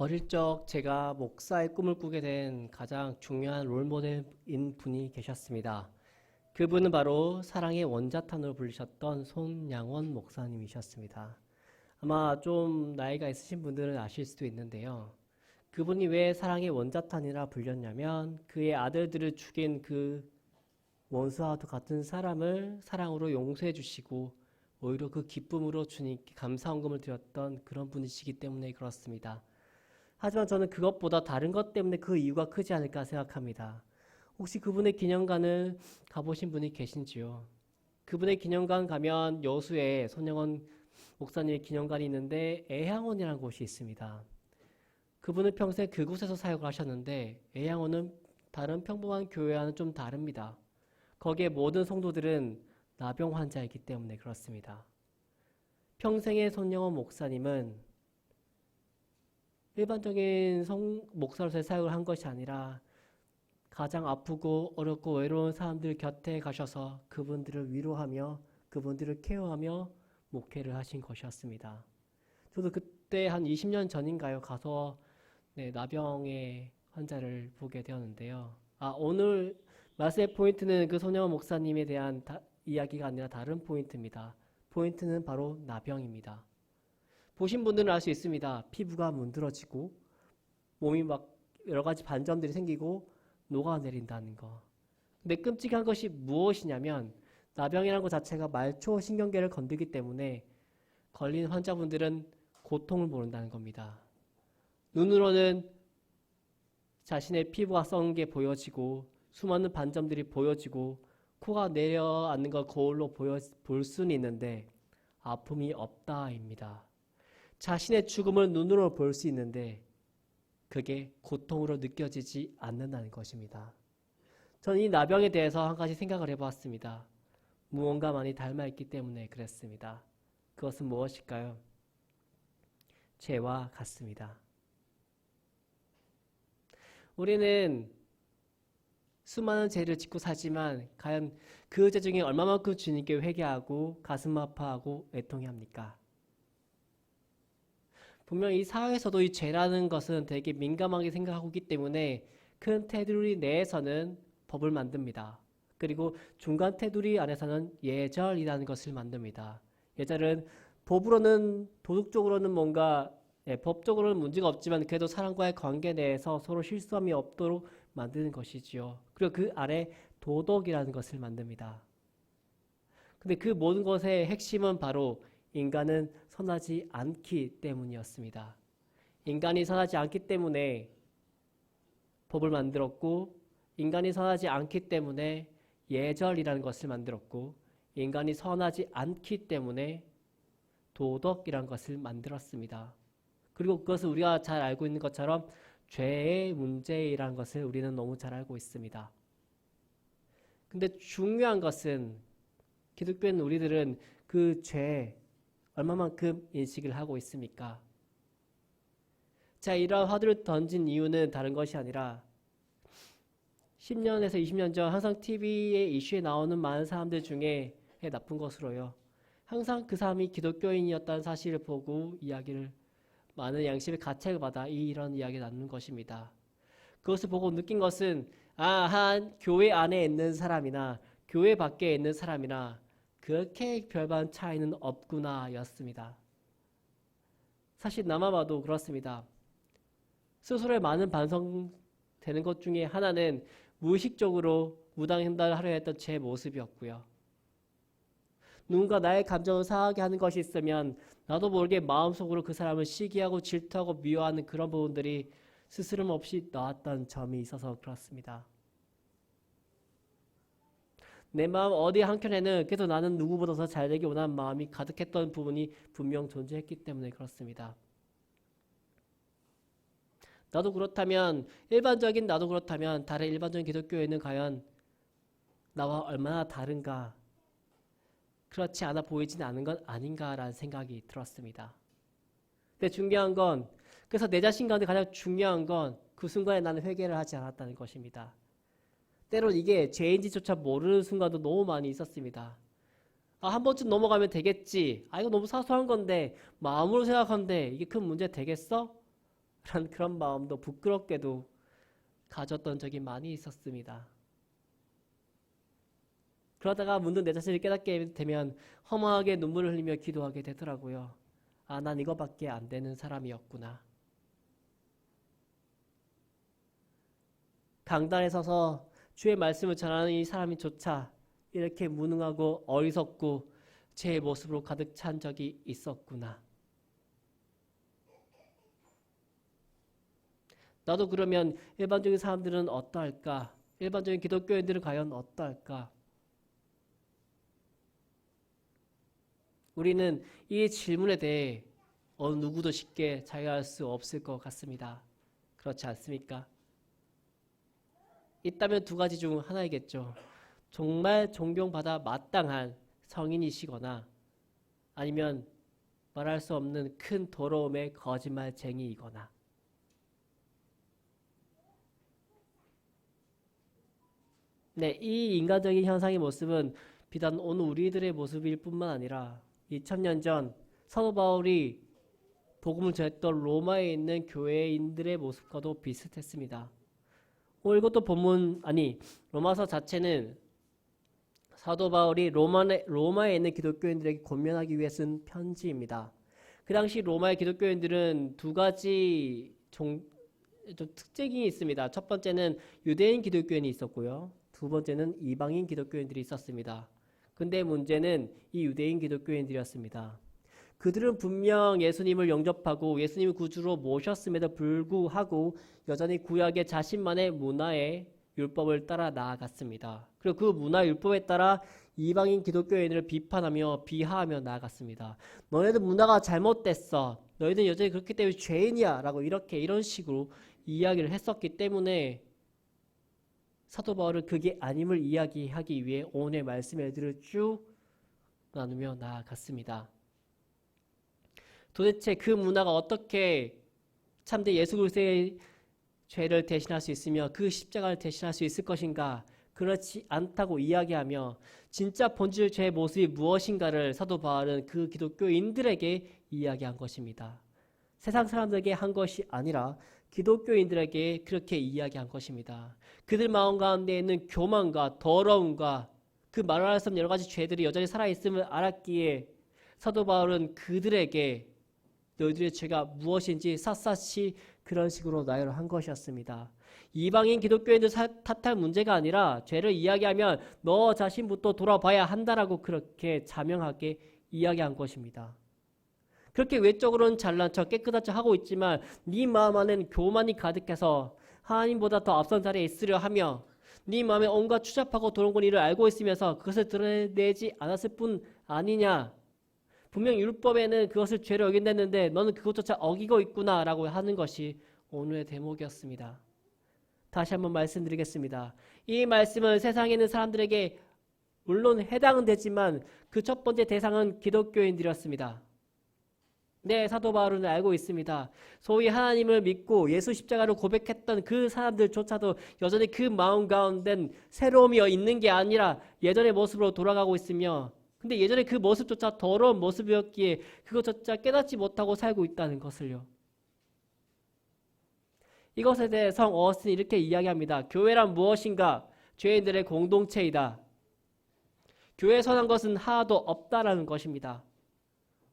어릴 적 제가 목사의 꿈을 꾸게 된 가장 중요한 롤모델인 분이 계셨습니다. 그분은 바로 사랑의 원자탄으로 불리셨던 손양원 목사님이셨습니다. 아마 좀 나이가 있으신 분들은 아실 수도 있는데요. 그분이 왜 사랑의 원자탄이라 불렸냐면 그의 아들들을 죽인 그 원수와도 같은 사람을 사랑으로 용서해 주시고 오히려 그 기쁨으로 주님께 감사헌금을 드렸던 그런 분이시기 때문에 그렇습니다. 하지만 저는 그것보다 다른 것 때문에 그 이유가 크지 않을까 생각합니다. 혹시 그분의 기념관을 가보신 분이 계신지요? 그분의 기념관 가면 여수에 손영원 목사님의 기념관이 있는데 애향원이라는 곳이 있습니다. 그분은 평생 그곳에서 사역을 하셨는데 애향원은 다른 평범한 교회와는 좀 다릅니다. 거기에 모든 성도들은 나병 환자이기 때문에 그렇습니다. 평생의 손영원 목사님은 일반적인 목사로서의 사역을 한 것이 아니라 가장 아프고 어렵고 외로운 사람들 곁에 가셔서 그분들을 위로하며 그분들을 케어하며 목회를 하신 것이었습니다. 저도 그때 한 20년 전인가요? 가서 나병의 환자를 보게 되었는데요. 오늘 말씀의 포인트는 그 손영원 목사님에 대한 이야기가 아니라 다른 포인트입니다. 포인트는 바로 나병입니다. 보신 분들은 알 수 있습니다. 피부가 문드러지고 몸이 막 여러 가지 반점들이 생기고 녹아내린다는 거. 근데 끔찍한 것이 무엇이냐면 나병이라는 것 자체가 말초 신경계를 건드기 때문에 걸린 환자분들은 고통을 모른다는 겁니다. 눈으로는 자신의 피부가 썩은 게 보여지고 수많은 반점들이 보여지고 코가 내려앉는 걸 거울로 볼 수는 있는데 아픔이 없다입니다. 자신의 죽음을 눈으로 볼 수 있는데 그게 고통으로 느껴지지 않는다는 것입니다. 저는 이 나병에 대해서 한 가지 생각을 해보았습니다. 무언가 많이 닮아있기 때문에 그랬습니다. 그것은 무엇일까요? 죄와 같습니다. 우리는 수많은 죄를 짓고 살지만 과연 그 죄 중에 얼마만큼 주님께 회개하고 가슴 아파하고 애통해 합니까? 분명히 이 사회에서도 이 죄라는 것은 되게 민감하게 생각하고 있기 때문에 큰 테두리 내에서는 법을 만듭니다. 그리고 중간 테두리 안에서는 예절이라는 것을 만듭니다. 예절은 법으로는 도덕적으로는 뭔가 법적으로는 문제가 없지만 그래도 사람과의 관계 내에서 서로 실수함이 없도록 만드는 것이지요. 그리고 그 아래 도덕이라는 것을 만듭니다. 근데 그 모든 것의 핵심은 바로 인간은 선하지 않기 때문이었습니다. 인간이 선하지 않기 때문에 법을 만들었고 인간이 선하지 않기 때문에 예절이라는 것을 만들었고 인간이 선하지 않기 때문에 도덕이라는 것을 만들었습니다. 그리고 그것을 우리가 잘 알고 있는 것처럼 죄의 문제라는 것을 우리는 너무 잘 알고 있습니다. 근데 중요한 것은 기독교인 우리들은 그 죄 얼마만큼 인식을 하고 있습니까? 자, 이러한 화두를 던진 이유는 다른 것이 아니라 10년에서 20년 전 항상 TV의 이슈에 나오는 많은 사람들 중에 나쁜 것으로요. 항상 그 사람이 기독교인이었다는 사실을 보고 이야기를 많은 양심의 가책을 받아 이런 이야기를 나누는 것입니다. 그것을 보고 느낀 것은 한 교회 안에 있는 사람이나 교회 밖에 있는 사람이나 그렇게 별반 차이는 없구나 였습니다. 사실 나만 봐도 그렇습니다. 스스로의 많은 반성되는 것 중에 하나는 무의식적으로 무당횡단을 하려 했던 제 모습이었고요. 누군가 나의 감정을 상하게 하는 것이 있으면 나도 모르게 마음속으로 그 사람을 시기하고 질투하고 미워하는 그런 부분들이 스스럼 없이 나왔던 점이 있어서 그렇습니다. 내 마음 어디 한켠에는 그래도 나는 누구보다 더 잘되기 원하는 마음이 가득했던 부분이 분명 존재했기 때문에 그렇습니다. 나도 그렇다면 다른 일반적인 기독교회는 과연 나와 얼마나 다른가, 그렇지 않아 보이지는 않은 건 아닌가라는 생각이 들었습니다. 근데 중요한 건, 그래서 내 자신 가운데 가장 중요한 건 그 순간에 나는 회개를 하지 않았다는 것입니다. 때론 이게 죄인지조차 모르는 순간도 너무 많이 있었습니다. 한 번쯤 넘어가면 되겠지. 이거 너무 사소한 건데 마음으로 생각하는데 이게 큰 문제 되겠어? 그런 마음도 부끄럽게도 가졌던 적이 많이 있었습니다. 그러다가 문득 내 자신을 깨닫게 되면 허무하게 눈물을 흘리며 기도하게 되더라고요. 아, 난 이거밖에 안 되는 사람이었구나. 강단에 서서 주의 말씀을 전하는 이 사람이 조차 이렇게 무능하고 어리석고 제 모습으로 가득 찬 적이 있었구나. 나도 그러면 일반적인 사람들은 어떠할까? 일반적인 기독교인들은 과연 어떠할까? 우리는 이 질문에 대해 어느 누구도 쉽게 자유할 수 없을 것 같습니다. 그렇지 않습니까? 있다면 두 가지 중 하나이겠죠. 정말 존경받아 마땅한 성인이시거나 아니면 말할 수 없는 큰 더러움의 거짓말쟁이이거나. 네, 이 인간적인 현상의 모습은 비단 오늘 우리들의 모습일 뿐만 아니라 2000년 전 사도 바울이 복음을 전했던 로마에 있는 교회인들의 모습과도 비슷했습니다. 이것도 로마서 자체는 사도 바울이 로마에 있는 기독교인들에게 권면하기 위해 쓴 편지입니다. 그 당시 로마의 기독교인들은 두 가지 좀 특징이 있습니다. 첫 번째는 유대인 기독교인이 있었고요. 두 번째는 이방인 기독교인들이 있었습니다. 근데 문제는 이 유대인 기독교인들이었습니다. 그들은 분명 예수님을 영접하고 예수님을 구주로 모셨음에도 불구하고 여전히 구약의 자신만의 문화의 율법을 따라 나아갔습니다. 그리고 그 문화 율법에 따라 이방인 기독교인을 비판하며 비하하며 나아갔습니다. 너네들 문화가 잘못됐어. 너희들 여전히 그렇기 때문에 죄인이야. 라고 이런 식으로 이야기를 했었기 때문에 사도 바울은 그게 아님을 이야기하기 위해 오늘 말씀의 애들을 쭉 나누며 나아갔습니다. 도대체 그 문화가 어떻게 참된 예수 그리스도의 죄를 대신할 수 있으며 그 십자가를 대신할 수 있을 것인가? 그렇지 않다고 이야기하며 진짜 본질 죄의 모습이 무엇인가를 사도 바울은 그 기독교인들에게 이야기한 것입니다. 세상 사람들에게 한 것이 아니라 기독교인들에게 그렇게 이야기한 것입니다. 그들 마음 가운데 있는 교만과 더러움과 그 말할 수 없는 여러 가지 죄들이 여전히 살아있음을 알았기에 사도 바울은 그들에게 너희들의 죄가 무엇인지 샅샅이 그런 식으로 나열을 한 것이었습니다. 이방인 기독교인들 탓할 문제가 아니라 죄를 이야기하면 너 자신부터 돌아봐야 한다라고 그렇게 자명하게 이야기한 것입니다. 그렇게 외적으로는 잘난 척 깨끗한 척 하고 있지만 네 마음 안에는 교만이 가득해서 하나님보다 더 앞선 자리에 있으려 하며 네 마음에 온갖 추잡하고 더러운 일을 알고 있으면서 그것을 드러내지 않았을 뿐 아니냐. 분명 율법에는 그것을 죄로 여긴다는데 너는 그것조차 어기고 있구나 라고 하는 것이 오늘의 대목이었습니다. 다시 한번 말씀드리겠습니다. 이 말씀은 세상에 있는 사람들에게 물론 해당은 되지만 그 첫 번째 대상은 기독교인들이었습니다. 네, 사도 바울은 알고 있습니다. 소위 하나님을 믿고 예수 십자가를 고백했던 그 사람들조차도 여전히 그 마음 가운데는 새로움이 있는 게 아니라 예전의 모습으로 돌아가고 있으며 근데 예전에 그 모습조차 더러운 모습이었기에 그것조차 깨닫지 못하고 살고 있다는 것을요. 이것에 대해 성 어거스틴이 이렇게 이야기합니다. 교회란 무엇인가? 죄인들의 공동체이다. 교회에 선한 것은 하나도 없다라는 것입니다.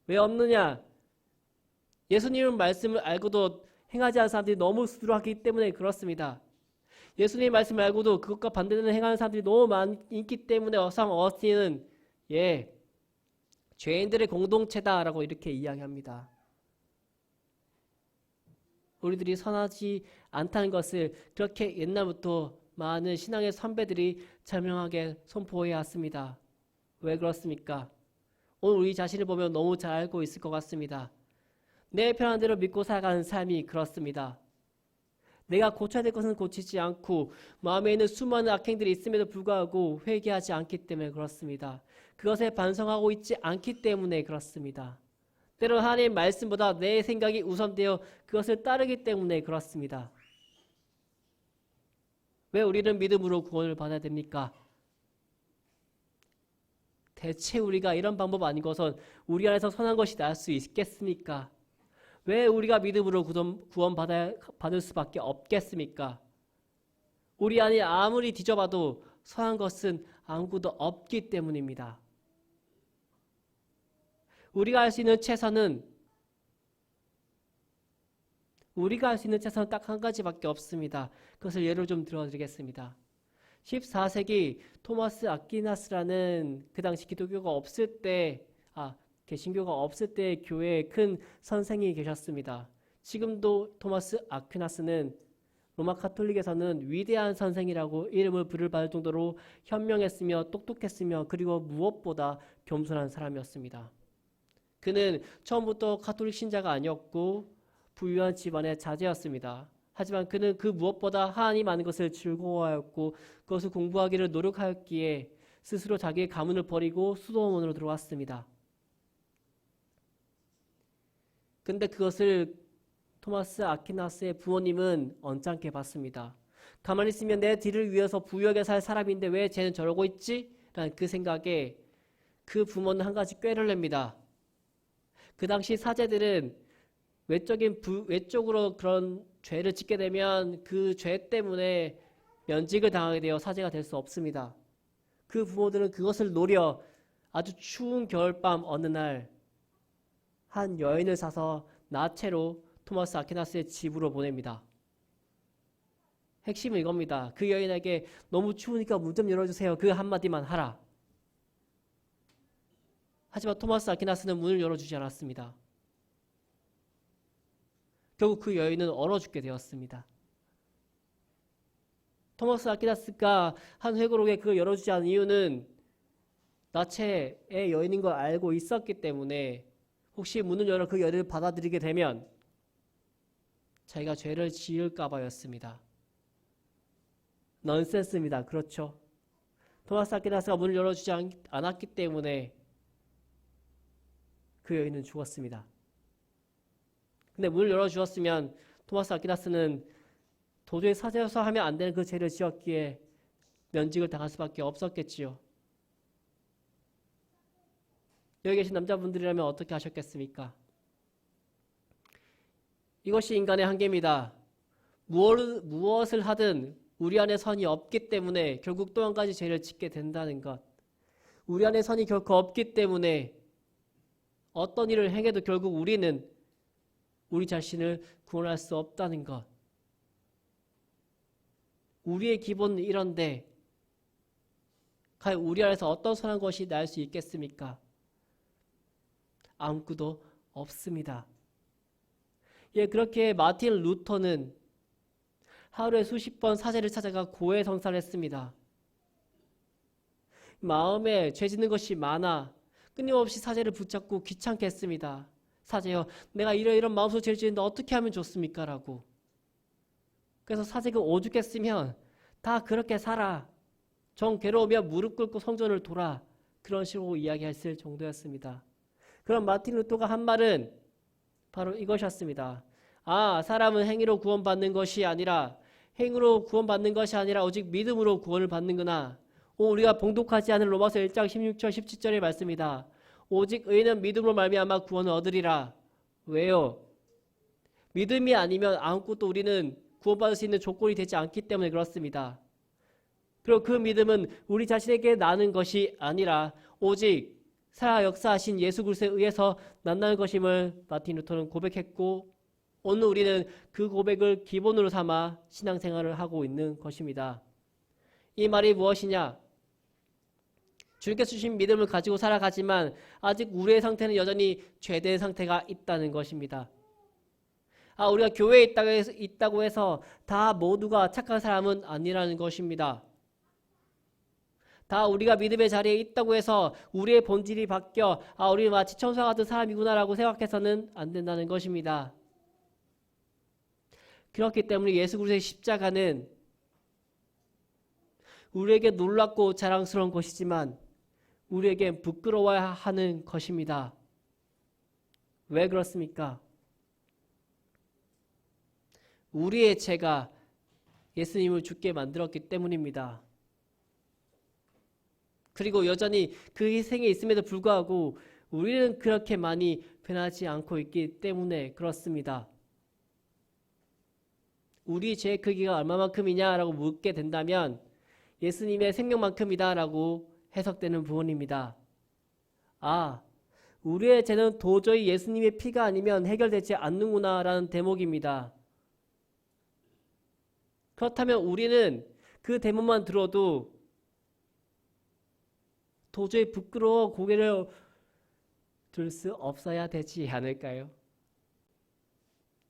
왜 없느냐? 예수님의 말씀을 알고도 행하지 않은 사람들이 너무 수두룩하기 때문에 그렇습니다. 예수님의 말씀을 알고도 그것과 반대되는 행하는 사람들이 너무 많기 때문에 성 어거스틴은 죄인들의 공동체다라고 이렇게 이야기합니다. 우리들이 선하지 않다는 것을 그렇게 옛날부터 많은 신앙의 선배들이 자명하게 선포해 왔습니다. 왜 그렇습니까? 오늘 우리 자신을 보면 너무 잘 알고 있을 것 같습니다. 내 편한 대로 믿고 살아가는 삶이 그렇습니다. 내가 고쳐야 될 것은 고치지 않고 마음에 있는 수많은 악행들이 있음에도 불구하고 회개하지 않기 때문에 그렇습니다. 그것에 반성하고 있지 않기 때문에 그렇습니다. 때로 하나님의 말씀보다 내 생각이 우선되어 그것을 따르기 때문에 그렇습니다. 왜 우리는 믿음으로 구원을 받아야 됩니까? 대체 우리가 이런 방법 아니고선 우리 안에서 선한 것이 나을 수 있겠습니까? 왜 우리가 믿음으로 구원받을 수밖에 없겠습니까? 우리 안이 아무리 뒤져봐도 선한 것은 아무것도 없기 때문입니다. 우리가 할 수 있는 최선은 딱 한 가지밖에 없습니다. 그것을 예를 좀 들어드리겠습니다. 14세기 토마스 아퀴나스라는 그 당시 개신교가 없을 때 교회에 큰 선생이 계셨습니다. 지금도 토마스 아퀴나스는 로마 카톨릭에서는 위대한 선생이라고 이름을 부를 정도로 현명했으며 똑똑했으며 그리고 무엇보다 겸손한 사람이었습니다. 그는 처음부터 카톨릭 신자가 아니었고 부유한 집안의 자제였습니다. 하지만 그는 그 무엇보다 하나님 아는 것을 즐거워하였고 그것을 공부하기를 노력하였기에 스스로 자기의 가문을 버리고 수도원으로 들어왔습니다. 근데 그것을 토마스 아퀴나스의 부모님은 언짢게 봤습니다. 가만히 있으면 내 뒤를 위해서 부유하게 살 사람인데 왜 쟤는 저러고 있지? 라는 그 생각에 그 부모는 한 가지 꾀를 냅니다. 그 당시 사제들은 외적으로 그런 죄를 짓게 되면 그 죄 때문에 면직을 당하게 되어 사제가 될 수 없습니다. 그 부모들은 그것을 노려 아주 추운 겨울밤 어느 날 한 여인을 사서 나체로 토마스 아퀴나스의 집으로 보냅니다. 핵심은 이겁니다. 그 여인에게 너무 추우니까 문 좀 열어주세요. 그 한마디만 하라. 하지만 토마스 아퀴나스는 문을 열어주지 않았습니다. 결국 그 여인은 얼어 죽게 되었습니다. 토마스 아퀴나스가 한 회고록에 그걸 열어주지 않은 이유는 나체의 여인인 걸 알고 있었기 때문에 혹시 문을 열어 그 여인을 받아들이게 되면 자기가 죄를 지을까 봐였습니다. 넌센스입니다. 그렇죠? 토마스 아퀴나스가 문을 열어주지 않았기 때문에 그 여인은 죽었습니다. 근데 문을 열어주었으면 토마스 아퀴나스는 도저히 사제여서 하면 안 되는 그 죄를 지었기에 면직을 당할 수밖에 없었겠지요. 여기 계신 남자분들이라면 어떻게 하셨겠습니까? 이것이 인간의 한계입니다. 무엇을 하든 우리 안에 선이 없기 때문에 결국 또 한 가지 죄를 짓게 된다는 것. 우리 안에 선이 결코 없기 때문에 어떤 일을 행해도 결국 우리는 우리 자신을 구원할 수 없다는 것. 우리의 기본은 이런데 과연 우리 안에서 어떤 선한 것이 날 수 있겠습니까? 아무것도 없습니다. 예, 그렇게 마틴 루터는 하루에 수십 번 사제를 찾아가 고해성사를 했습니다. 마음에 죄 짓는 것이 많아 끊임없이 사제를 붙잡고 귀찮게 했습니다. 사제여, 내가 이런 마음속으로 죄를 짓는데 어떻게 하면 좋습니까? 라고. 그래서 사제가 오죽했으면 다 그렇게 살아. 정 괴로우면 무릎 꿇고 성전을 돌아. 그런 식으로 이야기했을 정도였습니다. 그럼 마틴 루터가 한 말은 바로 이것이었습니다. 사람은 행위로 구원받는 것이 아니라 오직 믿음으로 구원을 받는구나. 우리가 봉독하지 않은 로마서 1장 16절 17절의 말씀이다. 오직 의인은 믿음으로 말미암아 구원을 얻으리라. 왜요? 믿음이 아니면 아무것도 우리는 구원받을 수 있는 조건이 되지 않기 때문에 그렇습니다. 그리고 그 믿음은 우리 자신에게 나는 것이 아니라 오직 살아 역사하신 예수 그리스도에 의해서 난다는 것임을 마틴 루터는 고백했고 오늘 우리는 그 고백을 기본으로 삼아 신앙생활을 하고 있는 것입니다. 이 말이 무엇이냐? 주님께서 주신 믿음을 가지고 살아가지만 아직 우리의 상태는 여전히 죄된 상태가 있다는 것입니다. 우리가 교회에 있다고 해서 다 모두가 착한 사람은 아니라는 것입니다. 다 우리가 믿음의 자리에 있다고 해서 우리의 본질이 바뀌어 우리 마치 천사 같은 사람이구나라고 생각해서는 안 된다는 것입니다. 그렇기 때문에 예수 그리스도의 십자가는 우리에게 놀랍고 자랑스러운 것이지만 우리에게 부끄러워야 하는 것입니다. 왜 그렇습니까? 우리의 죄가 예수님을 죽게 만들었기 때문입니다. 그리고 여전히 그 희생에 있음에도 불구하고 우리는 그렇게 많이 변하지 않고 있기 때문에 그렇습니다. 우리 죄의 크기가 얼마만큼이냐라고 묻게 된다면 예수님의 생명만큼이다라고 해석되는 부분입니다. 아, 우리의 죄는 도저히 예수님의 피가 아니면 해결되지 않는구나라는 대목입니다. 그렇다면 우리는 그 대목만 들어도 도저히 부끄러워 고개를 들 수 없어야 되지 않을까요?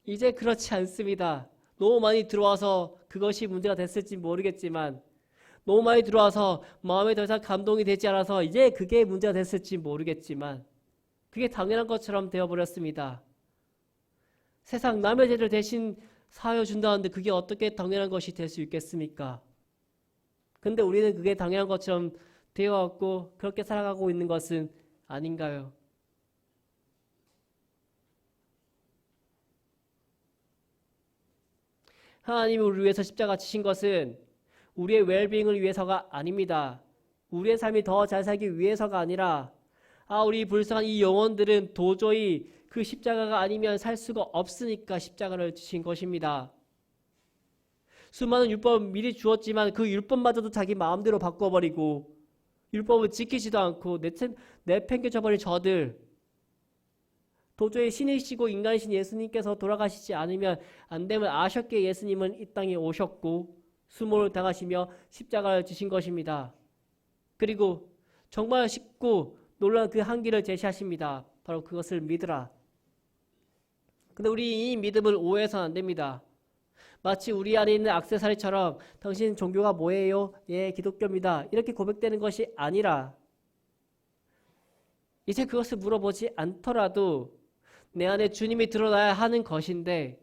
이제 그렇지 않습니다. 너무 많이 들어와서 그것이 문제가 됐을지 모르겠지만 너무 많이 들어와서 마음에 더 이상 감동이 되지 않아서 이제 그게 문제가 됐을지 모르겠지만 그게 당연한 것처럼 되어버렸습니다. 세상 남의 죄를 대신 사하여 준다는데 그게 어떻게 당연한 것이 될 수 있겠습니까? 근데 우리는 그게 당연한 것처럼 되어왔고 그렇게 살아가고 있는 것은 아닌가요? 하나님이 우리를 위해서 십자가 지신 것은 우리의 웰빙을 위해서가 아닙니다. 우리의 삶이 더 잘 살기 위해서가 아니라 우리 불쌍한 이 영혼들은 도저히 그 십자가가 아니면 살 수가 없으니까 십자가를 지신 것입니다. 수많은 율법을 미리 주었지만 그 율법마저도 자기 마음대로 바꿔버리고 율법을 지키지도 않고 내팽개쳐버린 저들, 도저히 신이시고 인간이신 예수님께서 돌아가시지 않으면 안 되면 아셨기에 예수님은 이 땅에 오셨고 수모를 당하시며 십자가를 지신 것입니다. 그리고 정말 쉽고 놀라운 그 한계를 제시하십니다. 바로 그것을 믿으라. 근데 우리 이 믿음을 오해해서는 안 됩니다. 마치 우리 안에 있는 액세서리처럼 당신 종교가 뭐예요? 예, 기독교입니다. 이렇게 고백되는 것이 아니라 이제 그것을 물어보지 않더라도 내 안에 주님이 드러나야 하는 것인데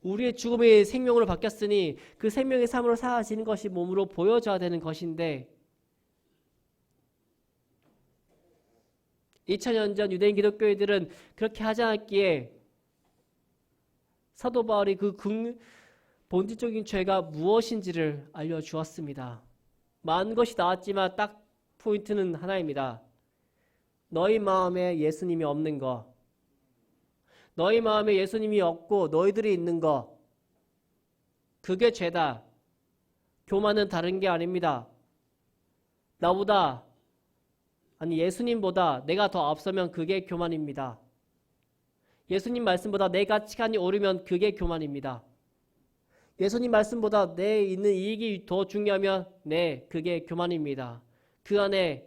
우리의 죽음이 생명으로 바뀌었으니 그 생명의 삶으로 사라지는 것이 몸으로 보여줘야 되는 것인데 2000년 전 유대인 기독교인들은 그렇게 하지 않았기에 사도 바울이 그 본질적인 죄가 무엇인지를 알려주었습니다. 많은 것이 나왔지만 딱 포인트는 하나입니다. 너희 마음에 예수님이 없는 거, 너희 마음에 예수님이 없고 너희들이 있는 거, 그게 죄다. 교만은 다른 게 아닙니다. 나보다 아니 예수님보다 내가 더 앞서면 그게 교만입니다. 예수님 말씀보다 내 가치관이 오르면 그게 교만입니다. 예수님 말씀보다 내 있는 이익이 더 중요하면 네, 그게 교만입니다. 그 안에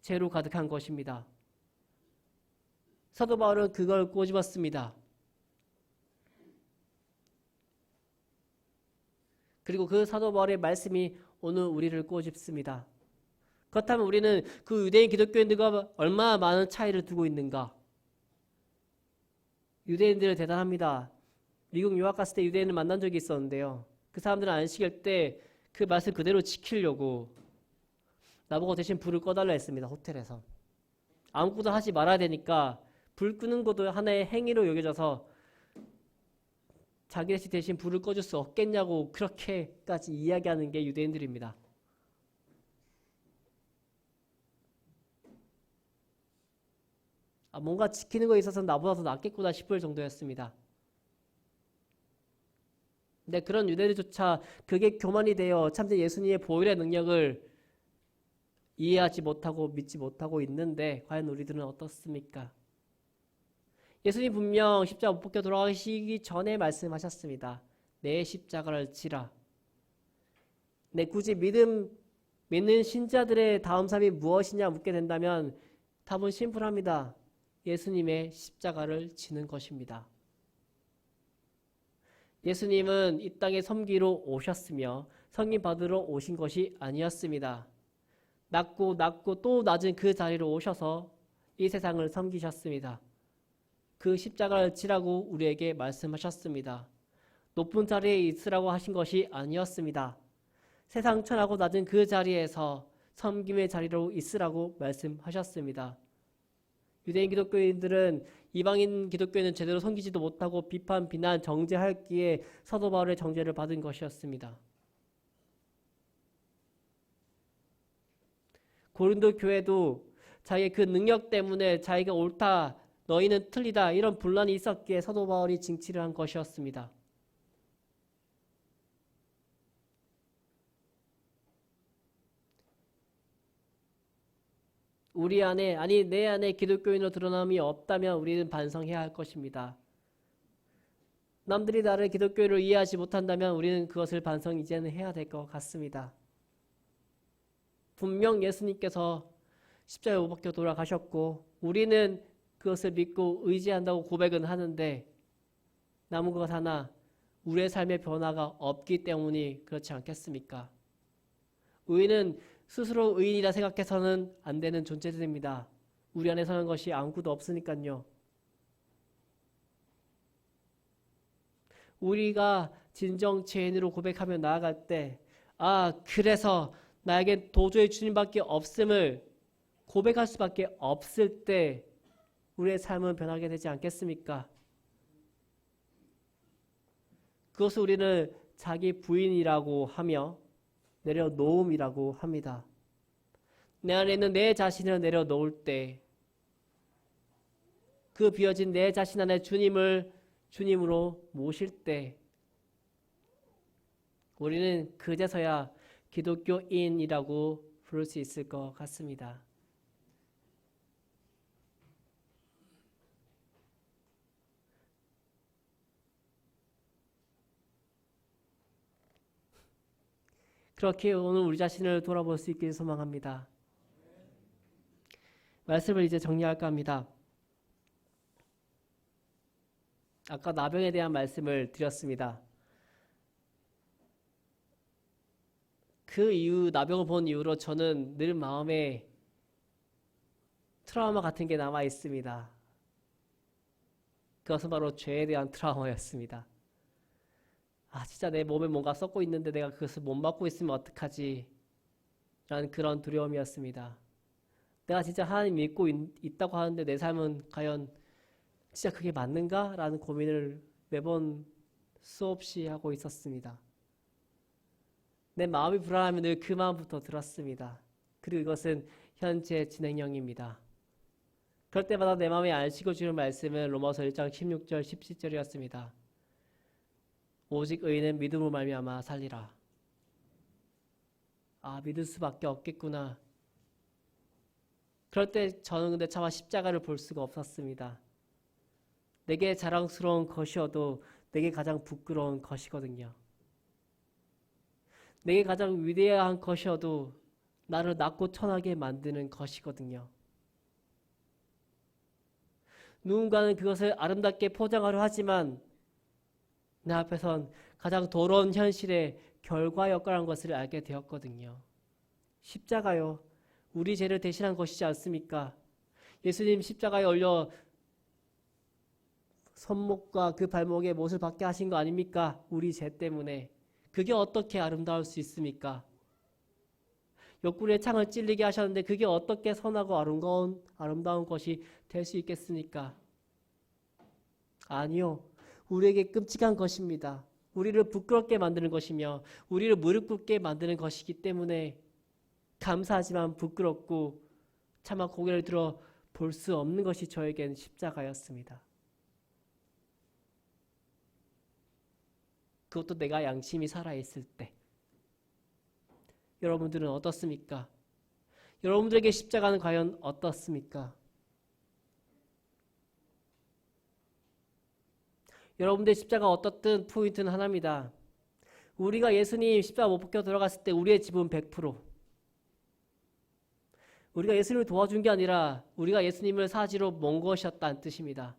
죄로 가득한 것입니다. 사도 바울은 그걸 꼬집었습니다. 그리고 그 사도 바울의 말씀이 오늘 우리를 꼬집습니다. 그렇다면 우리는 그 유대인 기독교인들과 얼마나 많은 차이를 두고 있는가? 유대인들은 대단합니다. 미국 유학 갔을 때 유대인을 만난 적이 있었는데요. 그 사람들은 안식일 때 그 말씀 그대로 지키려고 나보고 대신 불을 꺼달라 했습니다. 호텔에서. 아무것도 하지 말아야 되니까 불 끄는 것도 하나의 행위로 여겨져서 자기 대신 불을 꺼줄 수 없겠냐고 그렇게까지 이야기하는 게 유대인들입니다. 뭔가 지키는 거에 있어서 나보다 더 낫겠구나 싶을 정도였습니다. 근데 그런 유대인조차 그게 교만이 되어 참된 예수님의 보혈의 능력을 이해하지 못하고 믿지 못하고 있는데 과연 우리들은 어떻습니까? 예수님 분명 십자가 못 벗겨 돌아가시기 전에 말씀하셨습니다. 내 십자가를 지라. 네, 굳이 믿는 신자들의 다음 삶이 무엇이냐 묻게 된다면 답은 심플합니다. 예수님의 십자가를 지는 것입니다. 예수님은 이 땅에 섬기러 오셨으며 섬김 받으러 오신 것이 아니었습니다. 낮고 또 낮은 그 자리로 오셔서 이 세상을 섬기셨습니다. 그 십자가를 지라고 우리에게 말씀하셨습니다. 높은 자리에 있으라고 하신 것이 아니었습니다. 세상 천하고 낮은 그 자리에서 섬김의 자리로 있으라고 말씀하셨습니다. 유대인 기독교인들은 이방인 기독교인은 제대로 섬기지도 못하고 비판, 비난, 정죄하였기에 사도 바울의 정죄를 받은 것이었습니다. 고린도 교회도 자기의 그 능력 때문에 자기가 옳다, 너희는 틀리다 이런 분란이 있었기에 사도 바울이 징치를 한 것이었습니다. 우리 안에, 아니 내 안에 기독교인으로 드러남이 없다면 우리는 반성해야 할 것입니다. 남들이 나를 기독교인으로 이해하지 못한다면 우리는 그것을 반성 이제는 해야 될 것 같습니다. 분명 예수님께서 십자가에 못 박혀 돌아가셨고 우리는 그것을 믿고 의지한다고 고백은 하는데 남은 것 하나, 우리의 삶의 변화가 없기 때문이 그렇지 않겠습니까? 의인은 스스로 의인이라 생각해서는 안 되는 존재들입니다. 우리 안에 사는 것이 아무것도 없으니까요. 우리가 진정 죄인으로 고백하며 나아갈 때, 그래서 나에겐 도저히 주님밖에 없음을 고백할 수밖에 없을 때 우리의 삶은 변하게 되지 않겠습니까? 그것을 우리는 자기 부인이라고 하며 내려놓음이라고 합니다. 내 안에 있는 내 자신을 내려놓을 때, 그 비어진 내 자신 안에 주님을 주님으로 모실 때 우리는 그제서야 기독교인이라고 부를 수 있을 것 같습니다. 그렇게 오늘 우리 자신을 돌아볼 수 있길 소망합니다. 말씀을 이제 정리할까 합니다. 아까 나병에 대한 말씀을 드렸습니다. 그 이후 나병을 본 이후로 저는 늘 마음에 트라우마 같은 게 남아 있습니다. 그것은 바로 죄에 대한 트라우마였습니다. 진짜 내 몸에 뭔가 썩고 있는데 내가 그것을 못 맡고 있으면 어떡하지? 라는 그런 두려움이었습니다. 내가 진짜 하나님 믿고 있다고 하는데 내 삶은 과연 진짜 그게 맞는가? 라는 고민을 매번 수없이 하고 있었습니다. 내 마음이 불안하면 늘 그 마음부터 들었습니다. 그리고 이것은 현재 진행형입니다. 그럴 때마다 내 마음에 안식을 주는 말씀은 로마서 1장 16절 17절이었습니다. 오직 의인은 믿음으로 말미암아 살리라. 믿을 수밖에 없겠구나. 그럴 때 저는 근데 차마 십자가를 볼 수가 없었습니다. 내게 자랑스러운 것이어도 내게 가장 부끄러운 것이거든요. 내게 가장 위대한 것이어도 나를 낮고 천하게 만드는 것이거든요. 누군가는 그것을 아름답게 포장하려 하지만 내 앞에선 가장 더러운 현실의 결과 역할한 것을 알게 되었거든요. 십자가요, 우리 죄를 대신한 것이지 않습니까? 예수님 십자가에 올려 손목과 그 발목에 못을 박게 하신 거 아닙니까? 우리 죄 때문에. 그게 어떻게 아름다울 수 있습니까? 옆구리에 창을 찔리게 하셨는데 그게 어떻게 선하고 아름다운 것이 될 수 있겠습니까? 아니요. 우리에게 끔찍한 것입니다. 우리를 부끄럽게 만드는 것이며 우리를 무릎 꿇게 만드는 것이기 때문에 감사하지만 부끄럽고 차마 고개를 들어 볼 수 없는 것이 저에겐 십자가였습니다. 그것도 내가 양심이 살아있을 때. 여러분들은 어떻습니까? 여러분들에게 십자가는 과연 어떻습니까? 여러분들의 십자가 어떻든 포인트는 하나입니다. 우리가 예수님 십자가 못 박혀 들어갔을 때 우리의 지분 100%. 우리가 예수님을 도와준 게 아니라 우리가 예수님을 사지로 먼 것이었다는 뜻입니다.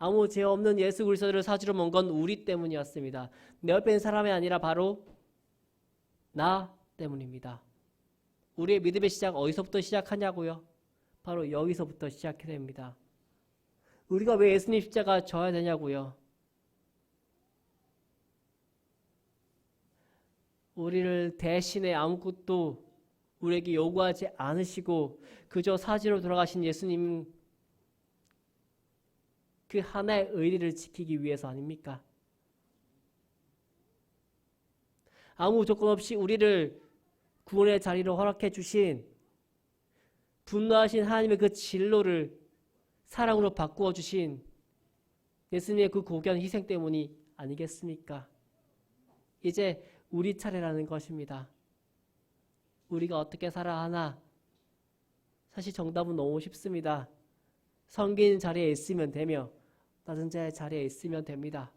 아무 죄 없는 예수 그리스도를 사지로 먼 건 우리 때문이었습니다. 내 옆에 있는 사람이 아니라 바로 나 때문입니다. 우리의 믿음의 시작 어디서부터 시작하냐고요? 바로 여기서부터 시작해야 됩니다. 우리가 왜 예수님 십자가 져야 되냐고요? 우리를 대신에 아무것도 우리에게 요구하지 않으시고 그저 사지로 돌아가신 예수님, 그 하나의 의리를 지키기 위해서 아닙니까? 아무 조건 없이 우리를 구원의 자리로 허락해 주신 분노하신 하나님의 그 진로를 사랑으로 바꾸어 주신 예수님의 그 고귀한 희생 때문이 아니겠습니까? 이제 우리 차례라는 것입니다. 우리가 어떻게 살아야 하나? 사실 정답은 너무 쉽습니다. 섬기는 자리에 있으면 되며 낮은 자의 자리에 있으면 됩니다.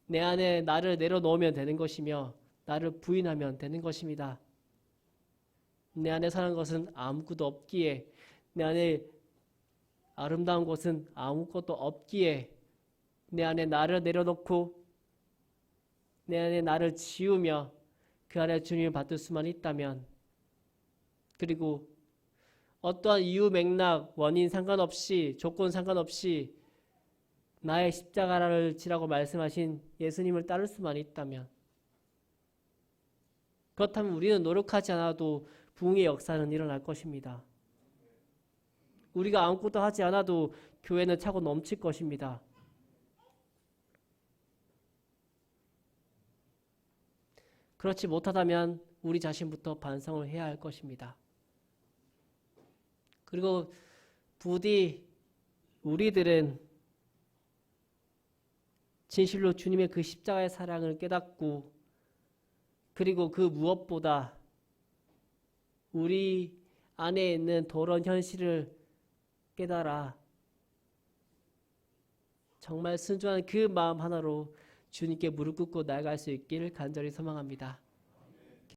내 안에 나를 내려놓으면 되는 것이며 나를 부인하면 되는 것입니다. 내 안에 사는 것은 아무것도 없기에, 내 안에 아름다운 것은 아무것도 없기에, 내 안에 나를 내려놓고 내 안에 나를 지우며 그 안에 주님을 받을 수만 있다면, 그리고 어떠한 이유, 맥락, 원인 상관없이, 조건 상관없이 나의 십자가를 지라고 말씀하신 예수님을 따를 수만 있다면, 그렇다면 우리는 노력하지 않아도 부흥의 역사는 일어날 것입니다. 우리가 아무것도 하지 않아도 교회는 차고 넘칠 것입니다. 그렇지 못하다면 우리 자신부터 반성을 해야 할 것입니다. 그리고 부디 우리들은 진실로 주님의 그 십자가의 사랑을 깨닫고, 그리고 그 무엇보다 우리 안에 있는 더러운 현실을 깨달아 정말 순종한 그 마음 하나로 주님께 무릎 꿇고 나아갈 수 있기를 간절히 소망합니다.